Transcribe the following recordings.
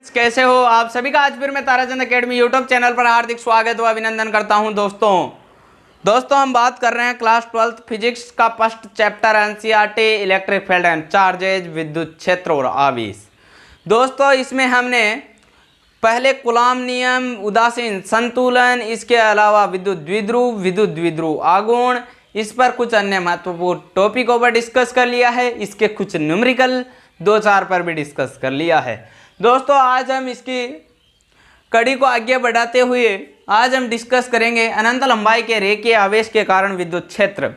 कैसे हो आप सभी का आज फिर मैं ताराचंद एकेडमी यूट्यूब चैनल पर हार्दिक स्वागत व अभिनंदन करता हूं। दोस्तों हम बात कर रहे हैं क्लास 12 फिजिक्स का first chapter NCERT electric field and charges विद्युत क्षेत्र और आवेश। दोस्तों इसमें हमने पहले कूलॉम नियम, उदासीन संतुलन, इसके अलावा विद्युत द्विध्रुव आघूर्ण, इस पर कुछ अन्य महत्वपूर्ण टॉपिकों पर डिस्कस कर लिया है। इसके कुछ न्यूमेरिकल 2-4 पर भी डिस्कस कर लिया है। दोस्तों आज हम इसकी कड़ी को आगे बढ़ाते हुए आज हम डिस्कस करेंगे अनंत लंबाई के रेखीय आवेश के कारण विद्युत क्षेत्र।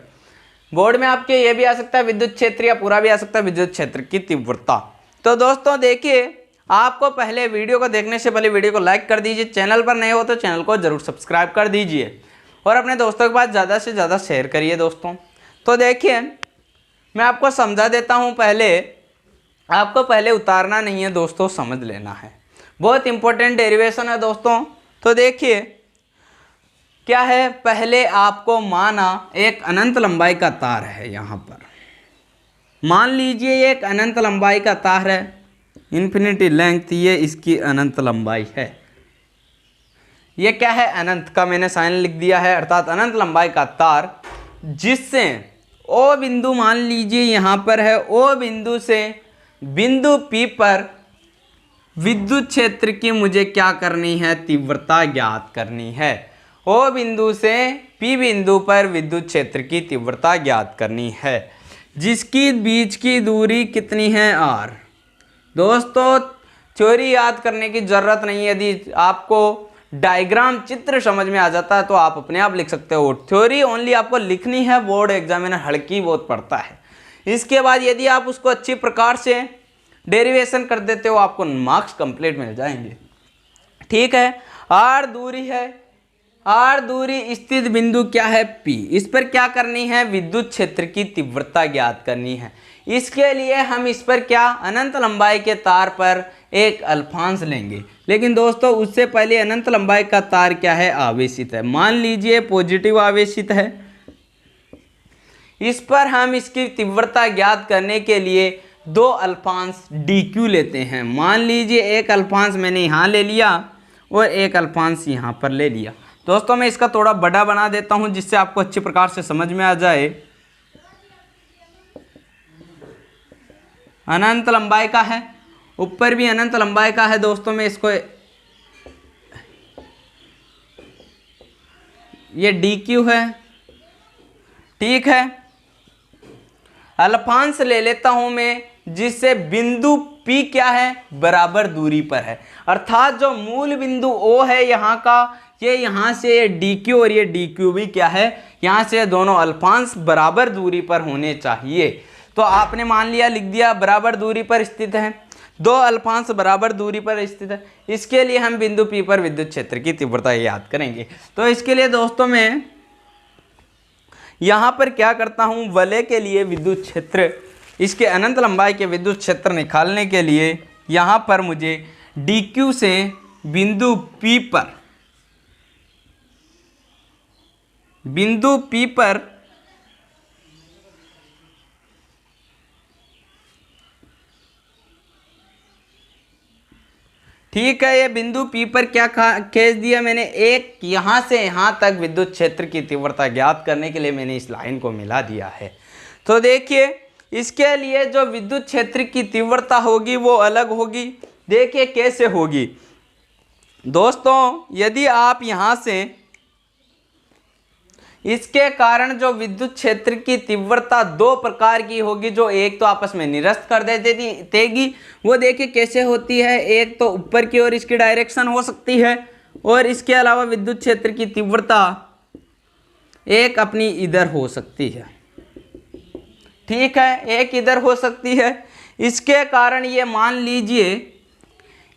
बोर्ड में आपके ये भी आ सकता है विद्युत क्षेत्र या पूरा भी आ सकता है विद्युत क्षेत्र की तीव्रता। तो दोस्तों देखिए, आपको पहले वीडियो को देखने से पहले वीडियो को लाइक कर दीजिए, चैनल पर नए हो तो चैनल को जरूर सब्सक्राइब कर दीजिए और अपने दोस्तों के पास ज़्यादा से ज़्यादा शेयर करिए। दोस्तों तो देखिए मैं आपको समझा देता हूँ, आपको पहले उतारना नहीं है दोस्तों, समझ लेना है। बहुत इंपॉर्टेंट डेरिवेशन है दोस्तों। तो देखिए क्या है, पहले आपको माना एक अनंत लंबाई का तार है। यहाँ पर मान लीजिए एक अनंत लंबाई का तार है, इन्फिनिटी लेंथ, ये इसकी अनंत लंबाई है। ये क्या है, अनंत का मैंने साइन लिख दिया है, अर्थात अनंत लंबाई का तार, जिससे ओ बिंदु मान लीजिए यहाँ पर है, ओ बिंदु से बिंदु P पर विद्युत क्षेत्र की मुझे क्या करनी है, तीव्रता ज्ञात करनी है। ओ बिंदु से P बिंदु पर विद्युत क्षेत्र की तीव्रता ज्ञात करनी है, जिसकी बीच की दूरी कितनी है, R। दोस्तों थ्योरी याद करने की ज़रूरत नहीं है, यदि आपको डायग्राम चित्र समझ में आ जाता है तो आप अपने आप लिख सकते हो। थ्योरी ओनली आपको लिखनी है, बोर्ड एग्जामिनर हल्की बहुत पड़ता है। इसके बाद यदि आप उसको अच्छी प्रकार से डेरिवेशन कर देते हो आपको मार्क्स कंप्लीट मिल जाएंगे। ठीक है, आर दूरी है, आर दूरी स्थित बिंदु क्या है, P। इस पर क्या करनी है, विद्युत क्षेत्र की तीव्रता ज्ञात करनी है। इसके लिए हम इस पर क्या, अनंत लंबाई के तार पर एक अल्फांश लेंगे। लेकिन दोस्तों उससे पहले अनंत लंबाई का तार क्या है, आवेशित है। मान लीजिए पॉजिटिव आवेशित है। इस पर हम इसकी तीव्रता ज्ञात करने के लिए दो अल्फांश dq लेते हैं। मान लीजिए एक अल्फांश मैंने यहाँ ले लिया और एक अल्फांश यहाँ पर ले लिया। दोस्तों मैं इसका थोड़ा बड़ा बना देता हूँ जिससे आपको अच्छी प्रकार से समझ में आ जाए। अनंत लंबाई का है, ऊपर भी अनंत लंबाई का है। दोस्तों मैं इसको ये dq है, ठीक है। अल्फांश ले लेता हूं मैं जिससे बिंदु P क्या है, बराबर दूरी पर है, अर्थात जो मूल बिंदु O है यहाँ का, ये यहाँ से ये dq और ये dq भी क्या है, यहाँ से दोनों अल्फांश बराबर दूरी पर होने चाहिए। तो आपने मान लिया, लिख दिया बराबर दूरी पर स्थित है, दो अल्फांश बराबर दूरी पर स्थित है। इसके लिए हम बिंदु P पर विद्युत क्षेत्र की तीव्रता याद करेंगे। तो इसके लिए दोस्तों मैं यहाँ पर क्या करता हूँ, वलय के लिए विद्युत क्षेत्र, इसके अनंत लंबाई के विद्युत क्षेत्र निकालने के लिए यहाँ पर मुझे dq से बिंदु P पर ठीक है, ये बिंदु P पर क्या खींच दिया मैंने, एक यहाँ से यहाँ तक विद्युत क्षेत्र की तीव्रता ज्ञात करने के लिए मैंने इस लाइन को मिला दिया है। तो देखिए इसके लिए जो विद्युत क्षेत्र की तीव्रता होगी वो अलग होगी। देखिए कैसे होगी दोस्तों, यदि आप यहाँ से इसके कारण जो विद्युत क्षेत्र की तीव्रता दो प्रकार की होगी, जो एक तो आपस में निरस्त कर देगी, वो देखिए कैसे होती है। एक तो ऊपर की ओर इसकी डायरेक्शन हो सकती है, और इसके अलावा विद्युत क्षेत्र की तीव्रता एक अपनी इधर हो सकती है, ठीक है, एक इधर हो सकती है। इसके कारण ये मान लीजिए,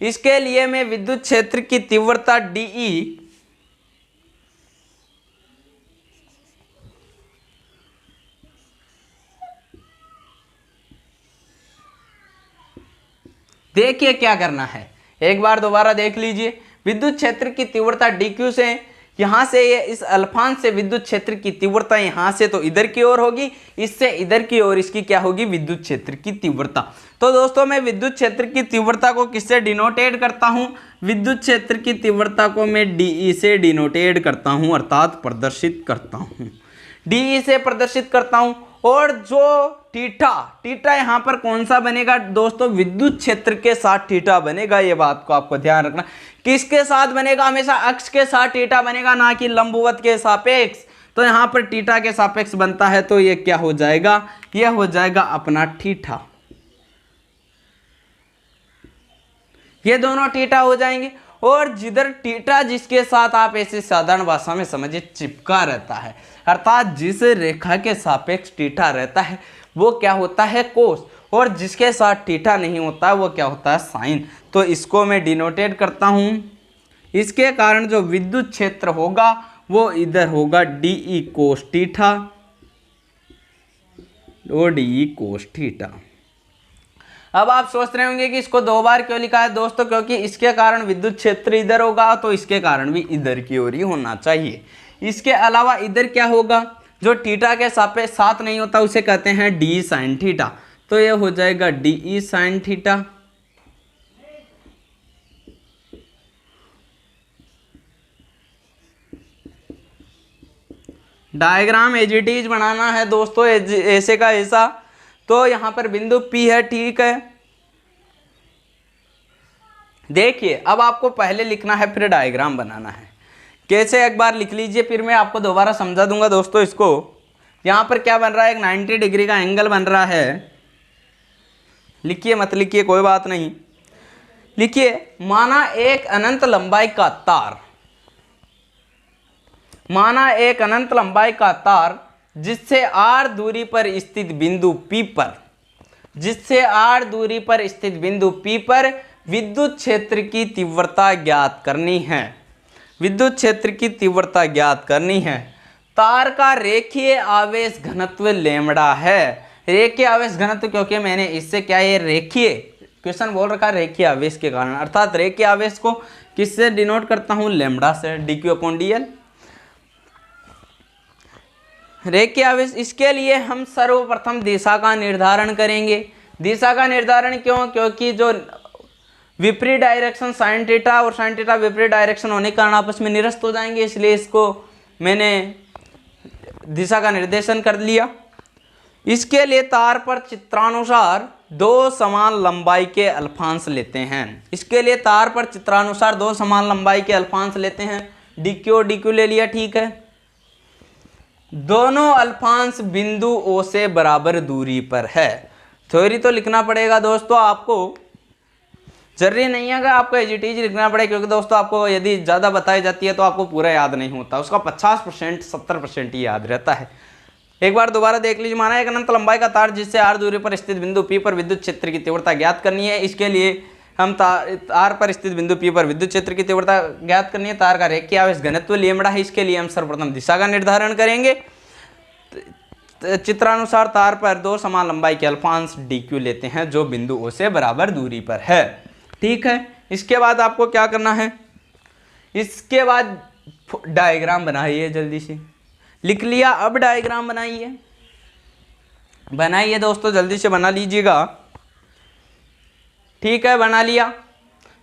इसके लिए मैं विद्युत क्षेत्र की तीव्रता dE देखिए क्या करना है, एक बार दोबारा देख लीजिए। विद्युत क्षेत्र की तीव्रता dq से यहाँ से ये इस अल्फांश से विद्युत क्षेत्र की तीव्रता यहाँ से तो इधर की ओर होगी, इससे इधर की ओर इसकी क्या होगी, विद्युत क्षेत्र की तीव्रता। तो दोस्तों मैं विद्युत क्षेत्र की तीव्रता को किससे डिनोटेट करता हूँ, विद्युत क्षेत्र की तीव्रता को मैं डीई से डिनोटेट करता हूँ, अर्थात प्रदर्शित करता हूँ, डीई से प्रदर्शित करता हूँ। और जो थीटा यहाँ पर कौन सा बनेगा दोस्तों, विद्युत क्षेत्र के साथ थीटा बनेगा। ये बात को आपको ध्यान रखना, किसके साथ बनेगा, हमेशा अक्ष के साथ थीटा बनेगा, ना कि लंबवत के सापेक्ष। तो यहाँ पर थीटा के सापेक्ष बनता है, तो ये क्या हो जाएगा, ये हो जाएगा अपना थीटा। ये दोनों थीटा हो जाएंगे। और जिधर थीटा जिसके साथ आप ऐसे साधारण भाषा में समझिए चिपका रहता है, अर्थात जिस रेखा के सापेक्ष थीटा रहता है वो क्या होता है, कोस। और जिसके साथ थीटा नहीं होता है वो क्या होता है, साइन। तो इसको मैं डिनोटेट करता हूँ। इसके कारण जो विद्युत क्षेत्र होगा वो इधर होगा डीई कोस थीटा और डीई कोस थीटा। अब आप सोच रहे होंगे कि इसको दो बार क्यों लिखा है दोस्तों, क्योंकि इसके कारण विद्युत क्षेत्र इधर होगा तो इसके कारण भी इधर की ओर ही होना चाहिए। इसके अलावा इधर क्या होगा, जो थीटा के साथ नहीं होता उसे कहते हैं डी साइन थीटा। तो ये हो जाएगा D E sine theta. Diagram as it is बनाना है दोस्तों, ऐसे का ऐसा। तो यहां पर बिंदु P है, ठीक है। देखिए अब आपको पहले लिखना है फिर डायग्राम बनाना है। कैसे, एक बार लिख लीजिए फिर मैं आपको दोबारा समझा दूंगा दोस्तों। इसको यहां पर क्या बन रहा है, एक 90 डिग्री का एंगल बन रहा है। लिखिए मत लिखिए कोई बात नहीं, लिखिए। माना एक अनंत लंबाई का तार, माना एक अनंत लंबाई का तार जिससे r दूरी पर स्थित बिंदु P पर, जिससे r दूरी पर स्थित बिंदु P पर विद्युत क्षेत्र की तीव्रता ज्ञात करनी है, विद्युत क्षेत्र की तीव्रता ज्ञात करनी है। तार का रेखीय आवेश घनत्व लैम्बडा है। रेखीय आवेश घनत्व, क्योंकि मैंने इससे क्या, ये रेखीय क्वेश्चन बोल रखा है रेखीय आवेश के कारण, अर्थात रेखीय आवेश को किससे डिनोट करता हूं, लैम्बडा से, dq/dl। रेखीय आवेश, इसके लिए हम सर्वप्रथम दिशा का निर्धारण करेंगे। दिशा का निर्धारण क्यों, क्योंकि जो विपरीत डायरेक्शन साइन थीटा और साइन थीटा विपरीत डायरेक्शन होने के कारण आपस में निरस्त हो जाएंगे, इसलिए इसको मैंने दिशा का निर्देशन कर लिया। इसके लिए तार पर चित्रानुसार दो समान लंबाई के अल्फांश लेते हैं। इसके लिए तार पर चित्रानुसार दो समान लंबाई के अल्फांश लेते हैं, डीक्यू और डीक्यू ले लिया, ठीक है। दोनों अल्फांश बिंदु O से बराबर दूरी पर है। थ्योरी तो लिखना पड़ेगा दोस्तों, आपको जरूरी नहीं है कि आपको एजीटीज लिखना पड़े, क्योंकि दोस्तों आपको यदि ज़्यादा बताई जाती है तो आपको पूरा याद नहीं होता, उसका 50% 70% ही याद रहता है। एक बार दोबारा देख लीजिए। माना एक अनंत लंबाई का तार जिससे r दूरी पर स्थित बिंदु P पर विद्युत क्षेत्र की तीव्रता ज्ञात करनी है। इसके लिए हम तार पर स्थित बिंदु P पर विद्युत क्षेत्र की तीव्रता ज्ञात करनी है। तार का रेखीय आवेश घनत्व लैम्बडा है। इसके लिए हम सर्वप्रथम दिशा का निर्धारण करेंगे। चित्रानुसार तार पर दो समान लंबाई के अल्फांश dq लेते हैं जो बिंदु O से बराबर दूरी पर है, ठीक है। इसके बाद आपको क्या करना है, इसके बाद डायग्राम बनाइए, जल्दी से लिख लिया। अब डायग्राम बनाइए, बनाइए दोस्तों, जल्दी से बना लीजिएगा, ठीक है। बना लिया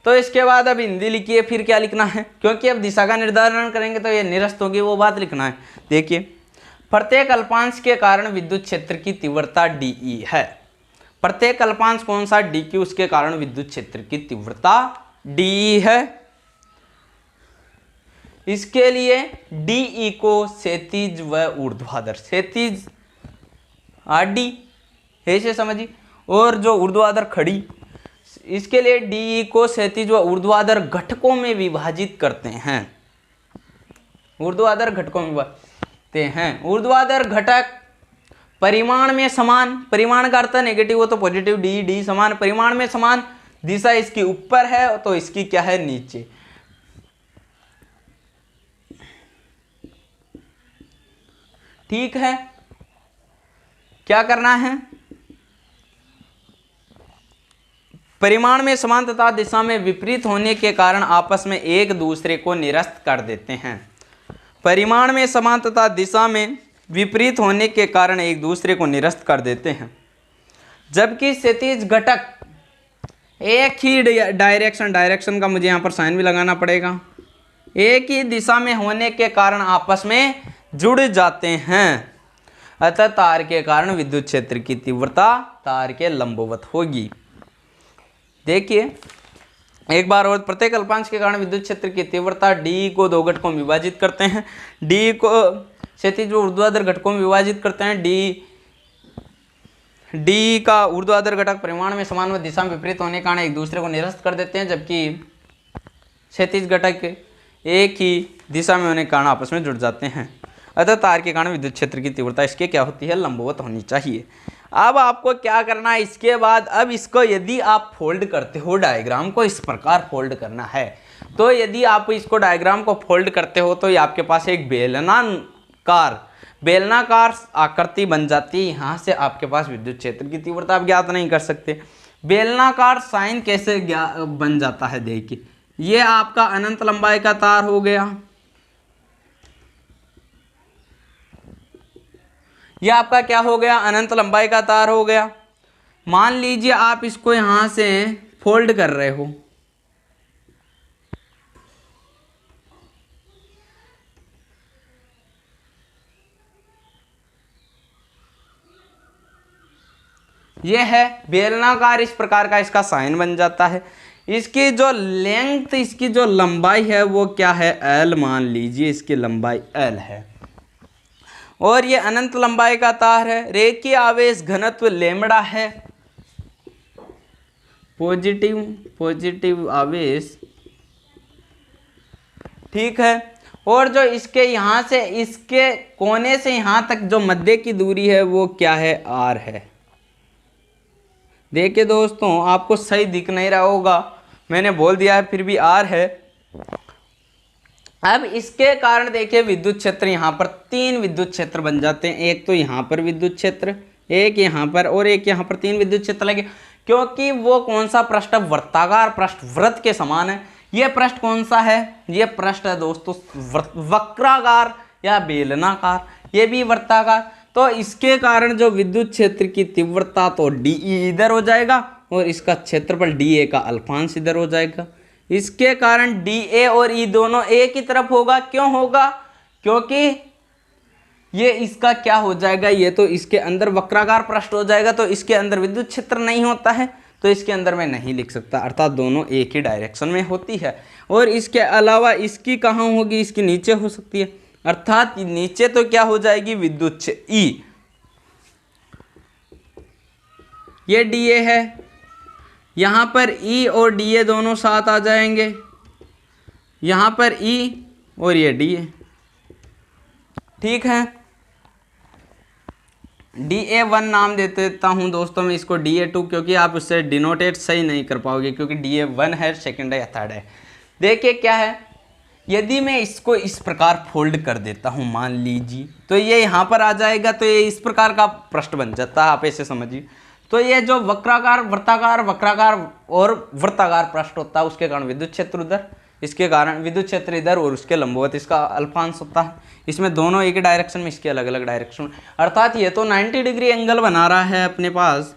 तो इसके बाद अब हिंदी लिखिए। फिर क्या लिखना है, क्योंकि अब दिशा का निर्धारण करेंगे तो ये निरस्त होगी, वो बात लिखना है। देखिए, प्रत्येक अल्पांश के कारण विद्युत क्षेत्र की तीव्रता dE है। प्रत्येक अल्पांश कौन सा, dq, उसके कारण विद्युत क्षेत्र की तीव्रता dE है। इसके लिए dE को क्षैतिज व ऊर्ध्वाधर, क्षैतिज RD ऐसे समझिए, और जो ऊर्ध्वाधर खड़ी, इसके लिए dE को क्षैतिज व ऊर्ध्वाधर घटकों में विभाजित करते हैं। ऊर्ध्वाधर घटकों में विभाजते हैं। ऊर्ध्वाधर घटक परिमाण में समान, परिमाण का अर्थ नेगेटिव हो तो पॉजिटिव, डी समान, परिमाण में समान, दिशा इसकी ऊपर है तो इसकी क्या है, नीचे। ठीक है, क्या करना है, परिमाण में समान तथा दिशा में विपरीत होने के कारण आपस में एक दूसरे को निरस्त कर देते हैं। परिमाण में समान तथा दिशा में विपरीत होने के कारण एक दूसरे को निरस्त कर देते हैं, जबकि क्षैतिज घटक एक ही डायरेक्शन का मुझे यहाँ पर साइन भी लगाना पड़ेगा, एक ही दिशा में होने के कारण आपस में जुड़ जाते हैं। अतः तार के कारण विद्युत क्षेत्र की तीव्रता तार के लंबवत होगी। देखिए एक बार और, प्रत्येक अल्पांश के कारण विद्युत क्षेत्र की तीव्रता डी को दो घटकों में विभाजित करते हैं। डी को क्षैतिज व ऊर्ध्वाधर घटकों में विभाजित करते हैं। डी का ऊर्ध्वाधर घटक परिमाण में समान व दिशा में विपरीत होने के कारण एक दूसरे को निरस्त कर देते हैं, जबकि क्षैतिज घटक एक ही दिशा में होने के कारण आपस में जुड़ जाते हैं। अतः तार के कारण विद्युत क्षेत्र की तीव्रता इसके क्या होती है, लंबवत होनी चाहिए। अब आपको क्या करना है इसके बाद, अब इसको यदि आप फोल्ड करते हो, डायग्राम को इस प्रकार फोल्ड करना है, तो यदि आप इसको डायग्राम को फोल्ड करते हो तो ये आपके पास एक बेलनाकार आकृति बन जाती है। यहाँ से आपके पास विद्युत क्षेत्र की तीव्रता आप ज्ञात नहीं कर सकते। बेलनाकार साइन कैसे बन जाता है, देखिए ये आपका अनंत लंबाई का तार हो गया, ये आपका क्या हो गया, अनंत लंबाई का तार हो गया। मान लीजिए आप इसको यहां से फोल्ड कर रहे हो, ये है बेलनाकार, इस प्रकार का इसका साइन बन जाता है। इसकी जो लेंथ, इसकी जो लंबाई है वो क्या है, एल मान लीजिए इसकी लंबाई एल है, और ये अनंत लंबाई का तार है। रेखीय आवेश घनत्व लेमड़ा है, पॉजिटिव आवेश, ठीक है। और जो इसके यहाँ से इसके कोने से यहाँ तक जो मध्य की दूरी है वो क्या है, आर है। देखिए दोस्तों आपको सही दिख नहीं रहा होगा, मैंने बोल दिया है फिर भी आर है। अब इसके कारण देखिए विद्युत क्षेत्र यहाँ पर तीन विद्युत क्षेत्र बन जाते हैं, एक तो यहाँ पर विद्युत क्षेत्र, एक यहाँ पर और एक यहाँ पर, तीन विद्युत क्षेत्र लगे। क्योंकि वो कौन सा पृष्ठ, वर्ताकार पृष्ठ, वृत्त के समान है। ये पृष्ठ कौन सा है, ये पृष्ठ है दोस्तों वक्राकार या बेलनाकार, ये भी वर्ताकार। तो इसके कारण जो विद्युत क्षेत्र की तीव्रता तो डी इधर हो जाएगा और इसका क्षेत्रफल डी ए का अल्पांश इधर हो जाएगा। इसके कारण डी ए और ई दोनों एक ही तरफ होगा। क्यों होगा, क्योंकि ये इसका क्या हो जाएगा, ये तो इसके अंदर वक्राकार पृष्ठ हो जाएगा, तो इसके अंदर विद्युत क्षेत्र नहीं होता है, तो इसके अंदर मैं नहीं लिख सकता, अर्थात दोनों एक ही डायरेक्शन में होती है। और इसके अलावा इसकी कहाँ होगी, इसकी नीचे हो सकती है, अर्थात नीचे तो क्या हो जाएगी विद्युत क्षेत्र ई, ये डी ए है, यहाँ पर ई और डी ए दोनों साथ आ जाएंगे, यहाँ पर ई और ये डी ए, ठीक है। डी ए वन नाम दे देता हूँ दोस्तों मैं इसको डी ए टू, क्योंकि आप उससे डिनोटेट सही नहीं कर पाओगे, क्योंकि डी ए वन है, सेकेंड है या थर्ड है। देखिए क्या है, यदि मैं इसको इस प्रकार फोल्ड कर देता हूँ मान लीजिए, तो ये यहाँ पर आ जाएगा, तो ये इस प्रकार का पृष्ठ बन जाता है, आप ऐसे समझिए। तो ये जो वक्राकार वक्राकार और वृत्ताकार पृष्ठ होता है, उसके कारण विद्युत क्षेत्र उधर, इसके कारण विद्युत क्षेत्र इधर, और उसके लंबवत इसका अल्पांश होता है। इसमें दोनों एक ही डायरेक्शन में, इसके अलग अलग डायरेक्शन, अर्थात ये तो 90 डिग्री एंगल बना रहा है अपने पास,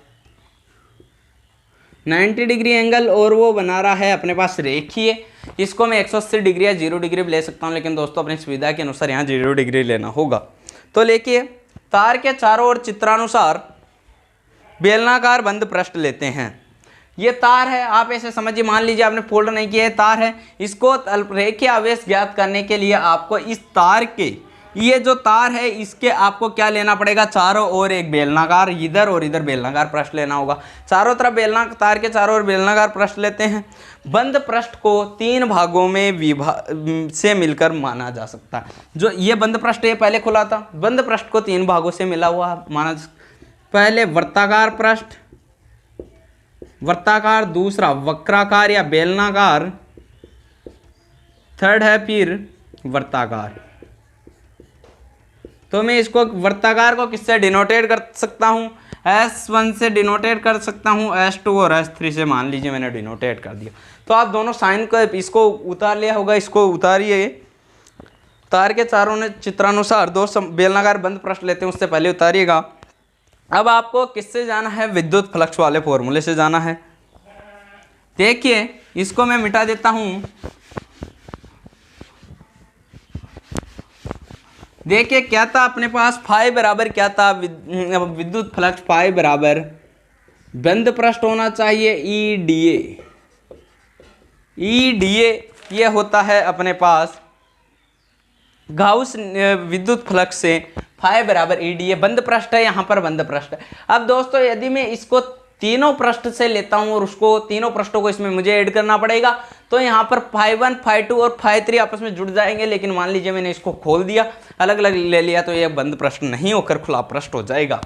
90 डिग्री एंगल, और वो बना रहा है अपने पास रेखीय। इसको मैं 180 डिग्री या 0 डिग्री भी ले सकता हूँ, लेकिन दोस्तों अपनी सुविधा के अनुसार यहाँ 0 डिग्री लेना होगा। तो देखिए तार के चारों ओर चित्रानुसार बेलनाकार बंद पृष्ठ लेते हैं। ये तार है, आप ऐसे समझिए, मान लीजिए आपने फोल्ड नहीं किया है, तार है, इसको रेखीय आवेश ज्ञात करने के लिए आपको इस तार के, ये जो तार है इसके आपको क्या लेना पड़ेगा, चारों ओर एक बेलनाकार, इधर और इधर बेलनाकार पृष्ठ लेना होगा। चारों तरफ तार के चारों ओर बेलनाकार पृष्ठ लेते हैं। बंद पृष्ठ को तीन भागों में से मिलकर माना जा सकता है। जो ये बंद पृष्ठ ये पहले खुला था, बंद पृष्ठ को तीन भागों से मिला हुआ माना जा सकता। पहले वर्ताकार पृष्ठ, वर्ताकार, दूसरा वक्राकार या बेलनाकार, थर्ड है फिर वर्ताकार। तो मैं इसको वर्ताकार को किससे डिनोटेट कर सकता हूँ, S1 से डिनोटेट कर सकता हूँ, S2 और S3 से मान लीजिए मैंने डिनोटेट कर दिया। तो आप दोनों साइन को, इसको उतार लिया होगा, इसको उतारिए तार के चारों ने चित्रानुसार दो बेलनाकार बंद पृष्ठ लेते हैं, उससे पहले उतारिएगा। अब आपको किससे जाना है? विद्युत फ्लक्स वाले फॉर्मूले से जाना है। देखिए इसको मैं मिटा देता हूं। देखिए क्या था अपने पास, फाई बराबर क्या था? विद्युत फ्लक्स फाई बराबर बंद पृष्ठ होना चाहिए E D A. E D A ये होता है अपने पास गाउस विद्युत फ्लक्स से फाई बराबर ई डी ए। बंद पृष्ठ है, यहाँ पर बंद पृष्ठ है। अब दोस्तों यदि मैं इसको तीनों पृष्ठ से लेता हूँ और उसको तीनों पृष्ठों को इसमें मुझे ऐड करना पड़ेगा, तो यहाँ पर φ1 φ2 और φ3 आपस में जुड़ जाएंगे। लेकिन मान लीजिए मैंने इसको खोल दिया, अलग अलग ले लिया, तो ये बंद पृष्ठ नहीं होकर खुला पृष्ठ हो जाएगा।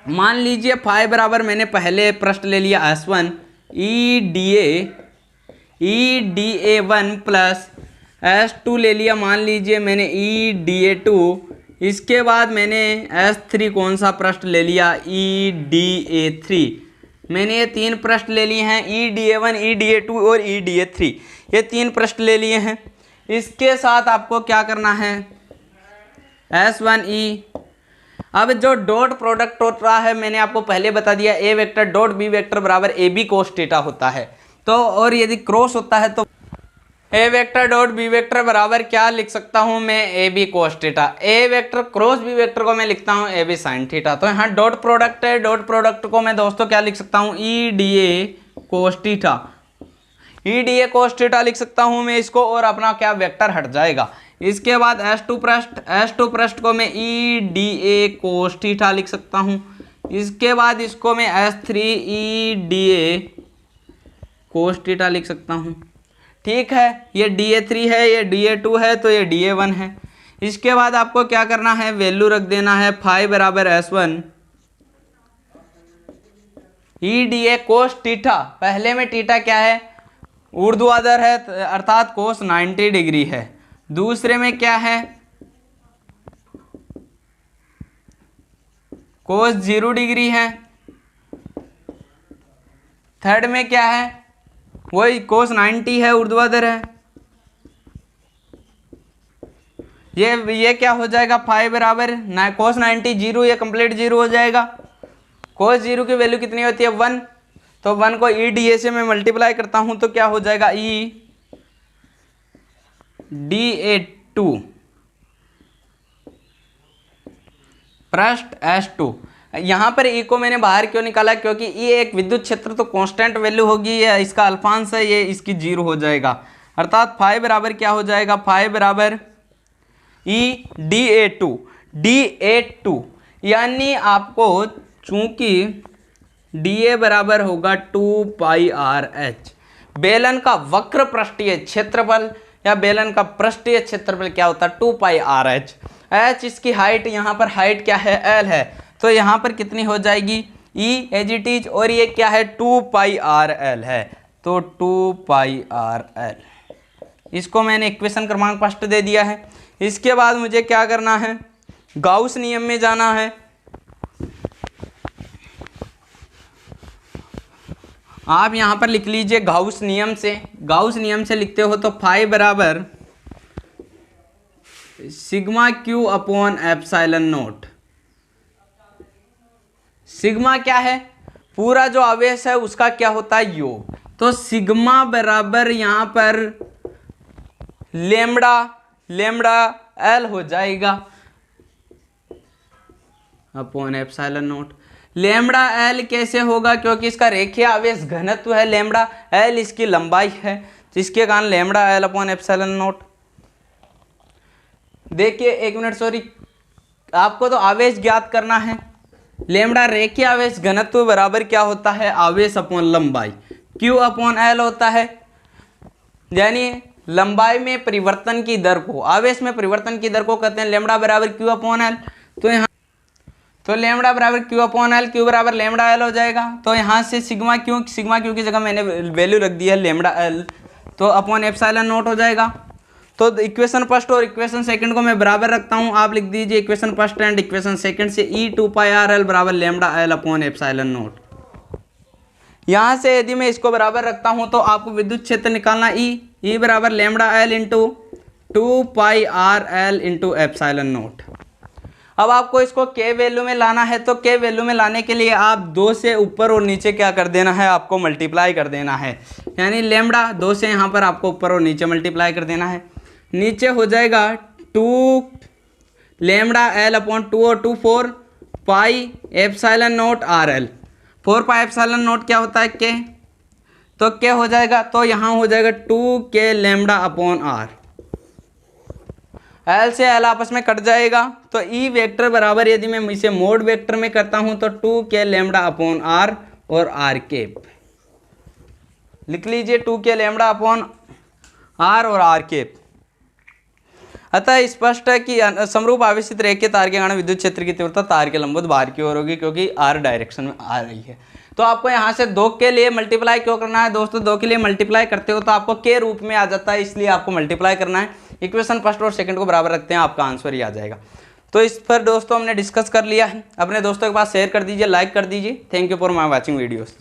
मान लीजिए फाई बराबर मैंने पहले पृष्ठ ले लिया S1 E D A 1 plus S2 ले लिया, मान लीजिए मैंने ई डी ए 2। इसके बाद मैंने S3 कौन सा पृष्ठ ले लिया? E D A 3। मैंने ये तीन पृष्ठ ले लिए हैं, E D A 1 E D A 2 और ई डी ए 3। ये तीन पृष्ठ ले लिए हैं। इसके साथ आपको क्या करना है? S1 ई। अब जो डॉट प्रोडक्ट होता है मैंने आपको पहले बता दिया, ए वेक्टर डॉट बी वेक्टर बराबर ए बी कोस थीटा होता है। तो और यदि क्रॉस होता है तो A vector dot B vector बराबर क्या लिख सकता हूं मैं? A B cos theta. A vector cross B vector को मैं लिखता हूं ए बी साइन थीटा। तो यहाँ डॉट प्रोडक्ट है, डॉट प्रोडक्ट को मैं दोस्तों क्या लिख सकता हूं? E D A cos theta. E D A cos theta लिख सकता हूं मैं इसको, और अपना क्या वेक्टर हट जाएगा। इसके बाद S2 पृष्ठ को मैं E D A cos theta लिख सकता हूं। इसके बाद इसको मैं S3 E D A cos theta लिख सकता हूं। ठीक है, ये DA3 है, ये DA2 है, तो ये DA1 है। इसके बाद आपको क्या करना है? वैल्यू रख देना है फाई बराबर S1 E D A cos theta. पहले में थीटा क्या है? ऊर्ध्वाधर है, अर्थात कोस 90 डिग्री है। दूसरे में क्या है? कोस 0 डिग्री है। थर्ड में क्या है? वही कोस 90 है, ऊर्ध्वाधर है। ये क्या हो जाएगा? फाई बराबर कोस 90 0, ये कंप्लीट 0 हो जाएगा। कोस 0 की वैल्यू कितनी होती है? 1। तो 1 को ई डी ए से मैं मल्टीप्लाई करता हूं तो क्या हो जाएगा? ई डी ए 2 पृष्ठ S2। यहाँ पर ई को मैंने बाहर क्यों निकाला? क्योंकि ई एक विद्युत क्षेत्र तो कांस्टेंट वैल्यू होगी, ये इसका अल्फांश है, ये इसकी 0 हो जाएगा। अर्थात फाई बराबर क्या हो जाएगा? फाई बराबर ई डी ए 2। यानी आपको चूंकि डी ए बराबर होगा 2 पाई आर एच। बेलन का वक्र पृष्ठीय क्षेत्रफल या बेलन का पृष्ठीय क्षेत्रफल क्या होता है? 2 पाई आर एच। एच इसकी हाइट, यहाँ पर हाइट क्या है? एल है। तो यहाँ पर कितनी हो जाएगी? ई एज इट इज। और ये क्या है? 2 पाई आर एल है। तो 2 पाई आर एल, इसको मैंने इक्वेशन क्रमांक 5 दे दिया है। इसके बाद मुझे क्या करना है? गाउस नियम में जाना है। आप यहाँ पर लिख लीजिए गाउस नियम से। गाउस नियम से लिखते हो तो फाई बराबर sigma Q upon epsilon note. Sigma क्या है? पूरा जो आवेश है उसका क्या होता है? योग। तो सिग्मा बराबर यहाँ पर लेमड़ा एल हो जाएगा upon epsilon note. Lambda L कैसे होगा? क्योंकि इसका रेखीय आवेश घनत्व है लेमड़ा, एल इसकी लंबाई है, तो इसके कारण lambda L upon epsilon note. देखिए एक मिनट, सॉरी, आपको तो आवेश ज्ञात करना है। लेमड़ा रेखीय आवेश घनत्व बराबर क्या होता है? आवेश अपॉन लंबाई, क्यू अपॉन एल होता है। यानी लंबाई में परिवर्तन की दर को, आवेश में परिवर्तन की दर को कहते हैं लेमड़ा बराबर क्यू अपॉन एल। तो यहाँ तो लेमड़ा बराबर क्यू अपॉन एल, क्यू बराबर लेमड़ा एल हो जाएगा। तो यहाँ से सिग्मा क्यू की जगह मैंने वैल्यू रख दी है लेमड़ा एल, तो अपॉन एप्सिलॉन नोट हो जाएगा। तो इक्वेशन फर्स्ट और इक्वेशन सेकंड को मैं बराबर रखता हूँ। आप लिख दीजिए equation first and equation second से ई 2 पाई आर एल बराबर lambda L upon epsilon note. यहाँ से यदि मैं इसको बराबर रखता हूँ तो आपको विद्युत क्षेत्र निकालना ई बराबर lambda L into 2 pi R L into epsilon not. अब आपको इसको के वैल्यू में लाना है, तो के वैल्यू में लाने के लिए आप 2 से ऊपर और नीचे क्या कर देना है, आपको मल्टीप्लाई कर देना है। यानी लेमडा 2 से यहाँ पर आपको ऊपर और नीचे मल्टीप्लाई कर देना है। नीचे हो जाएगा 2 लेमडा एल अपॉन 2 और 2 4 pi epsilon not R L. 4 pi epsilon not क्या होता है के, तो क्या हो जाएगा, तो यहाँ हो जाएगा 2 के लेमडा अपॉन आर। एल से एल आपस में कट जाएगा, तो ई वेक्टर बराबर, यदि मैं इसे मोड वेक्टर में करता हूं तो 2 के लेमडा अपॉन आर और आर केप लिख लीजिए, 2 के लेमडा अपॉन आर और आर केप। अतः स्पष्ट है कि समरूप आवेशित रेखीय तार के कारण विद्युत क्षेत्र की तीव्रता तार के लंबवत बाहर की ओर होगी, क्योंकि आर डायरेक्शन में आ रही है। तो आपको यहाँ से 2 के लिए मल्टीप्लाई क्यों करना है दोस्तों, 2 के लिए मल्टीप्लाई करते हो तो आपको के रूप में आ जाता है, इसलिए आपको मल्टीप्लाई करना है। इक्वेशन फर्स्ट और सेकंड को बराबर रखते हैं, आपका आंसर ही आ जाएगा। तो इस पर दोस्तों हमने डिस्कस कर लिया है, अपने दोस्तों के पास शेयर कर दीजिए, लाइक कर दीजिए। Thank you for my watching videos.